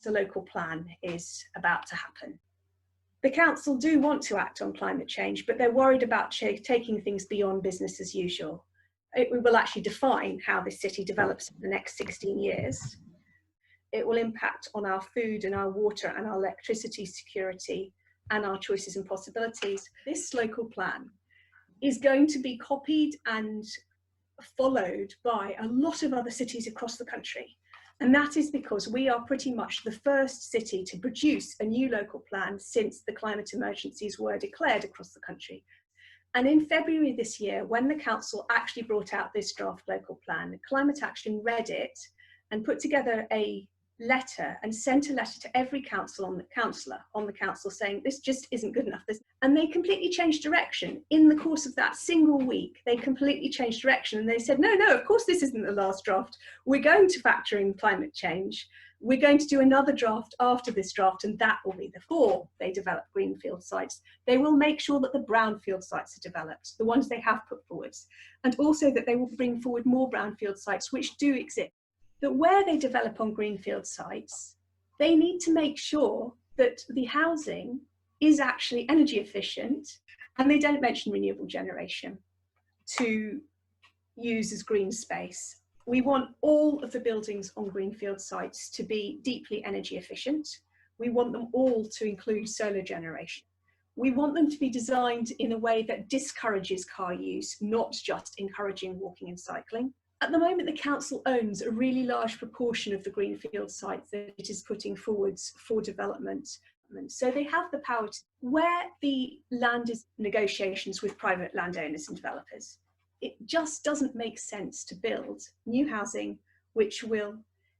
The local plan is about to happen. The council do want to act on climate change, but they're worried about taking things beyond business as usual. It will actually define how this city develops in the next 16 years. It will impact on our food and our water and our electricity security and our choices and possibilities. This local plan is going to be copied and followed by a lot of other cities across the country. And that is because we are pretty much the first city to produce a new local plan since the climate emergencies were declared across the country. And in February this year, when the council actually brought out this draft local plan, Climate Action read it and put together a letter and sent a letter to every councillor on the council saying this just isn't good enough. And they completely changed direction in the course of that single week. They completely changed direction and they said, no, of course this isn't the last draft. We're going to factor in climate change. We're going to do another draft after this draft, and that will be before they develop greenfield sites. They will make sure that the brownfield sites are developed, the ones they have put forwards, and also that they will bring forward more brownfield sites which do exist. That where they develop on greenfield sites, they need to make sure that the housing is actually energy efficient, and they don't mention renewable generation to use as green space. We want all of the buildings on greenfield sites to be deeply energy efficient. We want them all to include solar generation. We want them to be designed in a way that discourages car use, not just encouraging walking and cycling. At the moment, the council owns a really large proportion of the greenfield sites that it is putting forwards for development. So they have the power to, where the land is negotiations with private landowners and developers, it just doesn't make sense to build new housing which will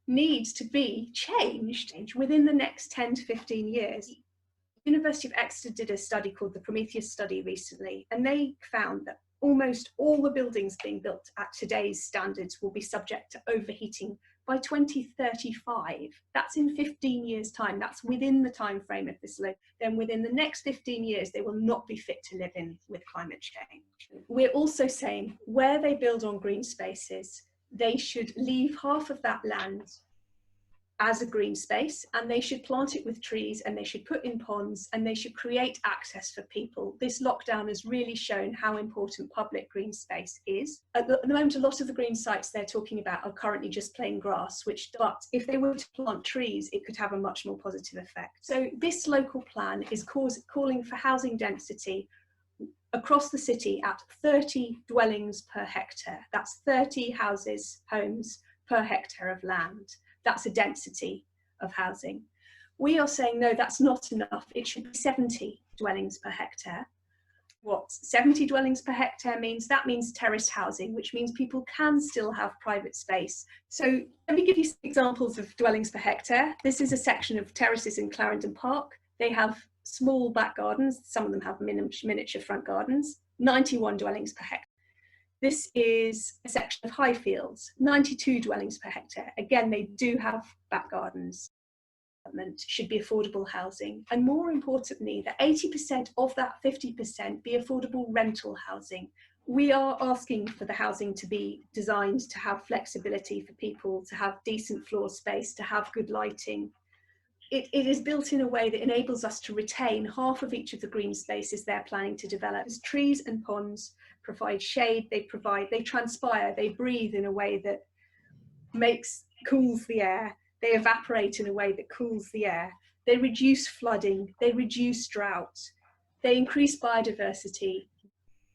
need to be changed within the next 10 to 15 years. The University of Exeter did a study called the Prometheus study recently, and they found that almost all the buildings being built at today's standards will be subject to overheating by 2035. That's in 15 years' time. That's within the time frame of this law. Then within the next 15 years, they will not be fit to live in with climate change. We're also saying where they build on green spaces, they should leave half of that land as a green space, and they should plant it with trees, and they should put in ponds, and they should create access for people. This lockdown has really shown how important public green space is. At the moment, a lot of the green sites they're talking about are currently just plain grass, but if they were to plant trees, it could have a much more positive effect. So this local plan is calling for housing density across the city at 30 dwellings per hectare. That's 30 houses, homes per hectare of land. That's a density of housing. We are saying, no, that's not enough. It should be 70 dwellings per hectare. What 70 dwellings per hectare means? That means terraced housing, which means people can still have private space. So let me give you some examples of dwellings per hectare. This is a section of terraces in Clarendon Park. They have small back gardens. Some of them have miniature front gardens. 91 dwellings per hectare. This is a section of Highfields, 92 dwellings per hectare. Again, they do have back gardens. Should be affordable housing. And more importantly, that 80% of that 50% be affordable rental housing. We are asking for the housing to be designed to have flexibility for people, to have decent floor space, to have good lighting. It is built in a way that enables us to retain half of each of the green spaces they're planning to develop. As trees and ponds provide shade, they transpire, they breathe in a way that cools the air, they evaporate in a way that cools the air, they reduce flooding, they reduce drought, they increase biodiversity.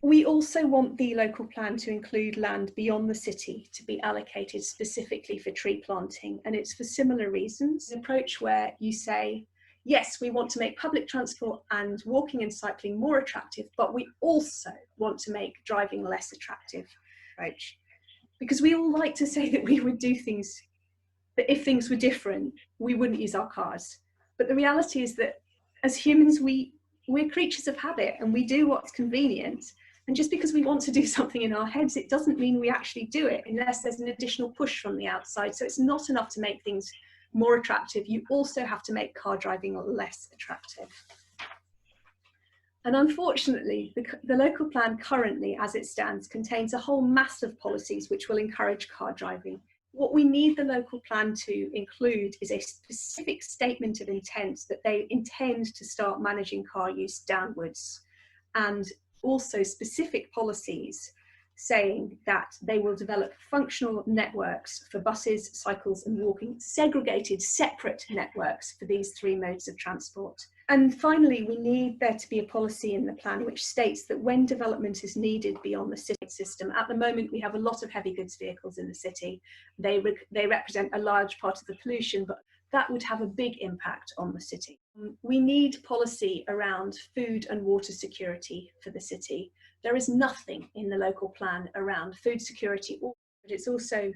We also want the local plan to include land beyond the city to be allocated specifically for tree planting, and it's for similar reasons. An approach where you say, yes, we want to make public transport and walking and cycling more attractive, but we also want to make driving less attractive. Approach. Because we all like to say that we would do things, that if things were different, we wouldn't use our cars. But the reality is that as humans, we're creatures of habit and we do what's convenient. And just because we want to do something in our heads, it doesn't mean we actually do it unless there's an additional push from the outside. So it's not enough to make things more attractive. You also have to make car driving less attractive. And unfortunately, the local plan currently, as it stands, contains a whole mass of policies which will encourage car driving. What we need the local plan to include is a specific statement of intent that they intend to start managing car use downwards, and also specific policies saying that they will develop functional networks for buses, cycles and walking, segregated, separate networks for these three modes of transport. And finally, we need there to be a policy in the plan which states that when development is needed beyond the city system, at the moment we have a lot of heavy goods vehicles in the city. They represent a large part of the pollution, but that would have a big impact on the city. We need policy around food and water security for the city. There is nothing in the local plan around food security, but it's also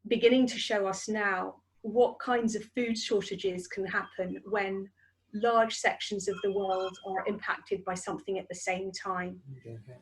beginning to show us now what kinds of food shortages can happen when large sections of the world are impacted by something at the same time.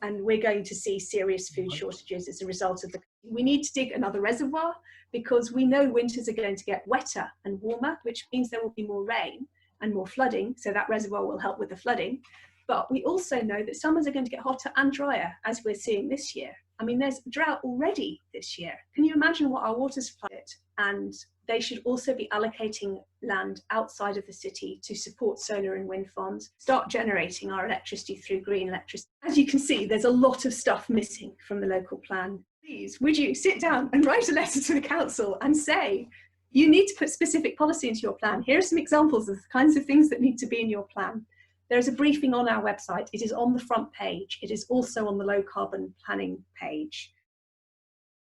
And we're going to see serious food shortages as a result of we need to dig another reservoir, because we know winters are going to get wetter and warmer, which means there will be more rain and more flooding, so that reservoir will help with the flooding. But we also know that summers are going to get hotter and drier, as we're seeing this year. I mean, there's drought already this year. Can you imagine what our water supply is? And they should also be allocating land outside of the city to support solar and wind farms, start generating our electricity through green electricity. As you can see, there's a lot of stuff missing from the local plan. Please, would you sit down and write a letter to the council and say, you need to put specific policy into your plan. Here are some examples of the kinds of things that need to be in your plan. There is a briefing on our website. It is on the front page. It is also on the low carbon planning page.